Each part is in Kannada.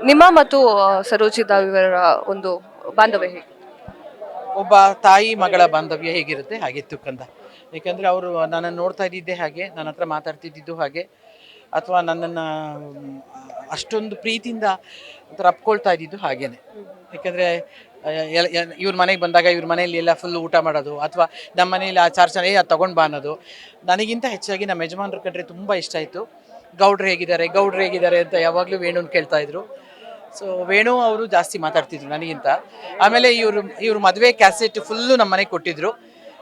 ನಿಮ್ಮ ಮತ್ತು ಸರೋಜಿತಾ ಇವರ ಒಂದು ಬಾಂಧವ್ಯ ಹೇಗೆ? ಒಬ್ಬ ತಾಯಿ ಮಗಳ ಬಾಂಧವ್ಯ ಹೇಗಿರುತ್ತೆ ಹಾಗಿತ್ತು ಕಂದ. ಏಕೆಂದರೆ ಅವರು ನನ್ನನ್ನು ನೋಡ್ತಾ ಇದ್ದಿದ್ದೇ ಹಾಗೆ, ನನ್ನ ಹತ್ರ ಮಾತಾಡ್ತಿದ್ದಿದ್ದು ಹಾಗೆ, ಅಥವಾ ನನ್ನನ್ನು ಅಷ್ಟೊಂದು ಪ್ರೀತಿಯಿಂದ ಒಂಥರ ಅಪ್ಕೊಳ್ತಾ ಇದ್ದಿದ್ದು ಹಾಗೇನೆ. ಏಕೆಂದರೆ ಇವ್ರ ಮನೆಗೆ ಬಂದಾಗ ಇವ್ರ ಮನೆಯಲ್ಲಿ ಎಲ್ಲ ಫುಲ್ ಊಟ ಮಾಡೋದು, ಅಥವಾ ನಮ್ಮ ಮನೇಲಿ ಆಚಾರ ಅದು ತೊಗೊಂಡು ಬಾ ಅನ್ನೋದು. ನನಗಿಂತ ಹೆಚ್ಚಾಗಿ ನಮ್ಮ ಯಜಮಾನ್ರ ಕಂಡ್ರೆ ತುಂಬ ಇಷ್ಟ ಆಯಿತು. ಗೌಡ್ರು ಹೇಗಿದ್ದಾರೆ ಅಂತ ಯಾವಾಗಲೂ ವೇಣುನ ಕೇಳ್ತಾ ಇದ್ರು. ಸೊ ವೇಣು ಅವರು ಜಾಸ್ತಿ ಮಾತಾಡ್ತಿದ್ರು ನನಗಿಂತ. ಆಮೇಲೆ ಇವರು ಮದುವೆ ಕ್ಯಾಸೆಟ್ ಫುಲ್ಲು ನಮ್ಮ ಮನೆಗೆ ಕೊಟ್ಟಿದ್ರು.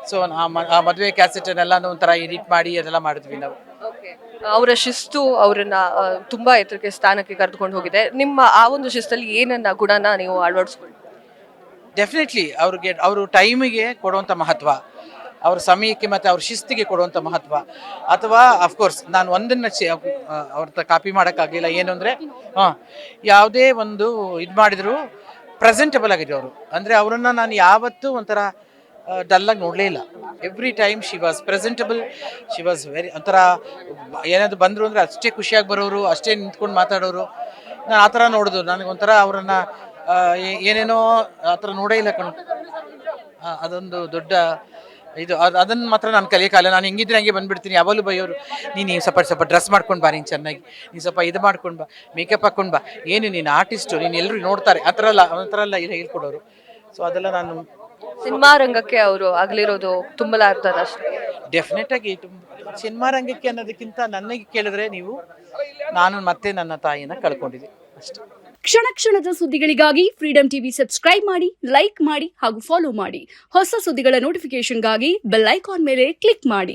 ಸೊ ಆ ಮದುವೆ ಕ್ಯಾಸೆಟನ್ನೆಲ್ಲನೂ ಒಂಥರ ಎಡಿಟ್ ಮಾಡಿ ಅದೆಲ್ಲ ಮಾಡಿದ್ವಿ ನಾವು. ಅವರ ಶಿಸ್ತು ಅವರನ್ನ ತುಂಬಾ ಎತ್ತರಕ್ಕೆ ಸ್ಥಾನಕ್ಕೆ ಕರೆದುಕೊಂಡು ಹೋಗಿದೆ. ನಿಮ್ಮ ಆ ಒಂದು ಶಿಸ್ತಲ್ಲಿ ಏನನ್ನ ಗುಣನ ನೀವು ಅಳವಡಿಸ್ಕೊಳ್ಳಿ? ಡೆಫಿನೆಟ್ಲಿ ಅವರು ಟೈಮಿಗೆ ಕೊಡುವಂಥ ಮಹತ್ವ, ಅವ್ರ ಸಮಯಕ್ಕೆ ಮತ್ತು ಅವ್ರ ಶಿಸ್ತಿಗೆ ಕೊಡುವಂಥ ಮಹತ್ವ, ಅಥವಾ ಅಫ್ಕೋರ್ಸ್ ನಾನು ಒಂದನ್ನು ಅವ್ರ ಕಾಪಿ ಮಾಡೋಕ್ಕಾಗಲಿಲ್ಲ. ಏನು ಅಂದರೆ ಯಾವುದೇ ಒಂದು ಇದು ಮಾಡಿದ್ರು ಪ್ರೆಸೆಂಟಬಲ್ ಆಗಿದ್ರು ಅವರು. ಅಂದರೆ ಅವರನ್ನು ನಾನು ಯಾವತ್ತೂ ಒಂಥರ ಡಲ್ಲಾಗಿ ನೋಡಲೇ ಇಲ್ಲ. Every time she was presentable, she was very ಒಂಥರ ಏನಾದರೂ ಬಂದರು ಅಂದರೆ ಅಷ್ಟೇ ಖುಷಿಯಾಗಿ ಬರೋರು, ಅಷ್ಟೇ ನಿಂತ್ಕೊಂಡು ಮಾತಾಡೋರು. ನಾನು ಆ ಥರ ನೋಡೋದು ನನಗೊಂಥರ ಅವರನ್ನು ಏನೇನೋ ಆ ಥರ ನೋಡೇ ಇಲ್ಲ ಕಣ್. ಅದೊಂದು ದೊಡ್ಡ ಇದು. ಅದನ್ನು ಮಾತ್ರ ನಾನು ಕಲಿಯೋಕ್ಕಾಗಲ್ಲ. ನಾನು ಹೆಂಗಿದ್ರೆ ಹಂಗೆ ಬಂದುಬಿಡ್ತೀನಿ. ಯಾವಾಗಲೂ ಬೈಯೋರು, ನೀನು ಸ್ವಲ್ಪ ಡ್ರೆಸ್ ಮಾಡ್ಕೊಂಡು ಬಾ, ನೀನು ಚೆನ್ನಾಗಿ, ನೀನು ಸ್ವಲ್ಪ ಇದು ಮಾಡ್ಕೊಂಡು ಬಾ, ಮೇಕಪ್ ಹಾಕ್ಕೊಂಡು ಬಾ, ಏನು ನೀನು ಆರ್ಟಿಸ್ಟು, ನೀನು ಎಲ್ಲರೂ ನೋಡ್ತಾರೆ, ಆ ಥರ ಎಲ್ಲ ಹೇಳ್ಕೊಡೋರು. ಸೊ ಅದೆಲ್ಲ ನಾನು ಸಿನಿಮಾ ರಂಗಕ್ಕೆ ಅವರು ಆಗಲಿರೋದು ತುಂಬಲಾರ್ದದ ಅಷ್ಟೇ. ಡೆಫಿನೆಟಾಗಿ ಸಿನಿಮಾ ರಂಗಕ್ಕೆ ಅನ್ನೋದಕ್ಕಿಂತ ನನಗೆ ಕೇಳಿದ್ರೆ ನೀವು, ನಾನು ಮತ್ತೆ ನನ್ನ ತಾಯಿನ ಕಳ್ಕೊಂಡಿದ್ದೆ ಅಷ್ಟೇ. ಕ್ಷಣ ಕ್ಷಣದ ಸುದ್ದಿಗಳಿಗಾಗಿ ಫ್ರೀಡಂ ಟಿವಿ ಸಬ್ಸ್ಕ್ರೈಬ್ ಮಾಡಿ, ಲೈಕ್ ಮಾಡಿ ಹಾಗೂ ಫಾಲೋ ಮಾಡಿ. ಹೊಸ ಸುದ್ದಿಗಳ ನೋಟಿಫಿಕೇಶನ್ಗಾಗಿ ಬೆಲ್ ಐಕಾನ್ ಮೇಲೆ ಕ್ಲಿಕ್ ಮಾಡಿ.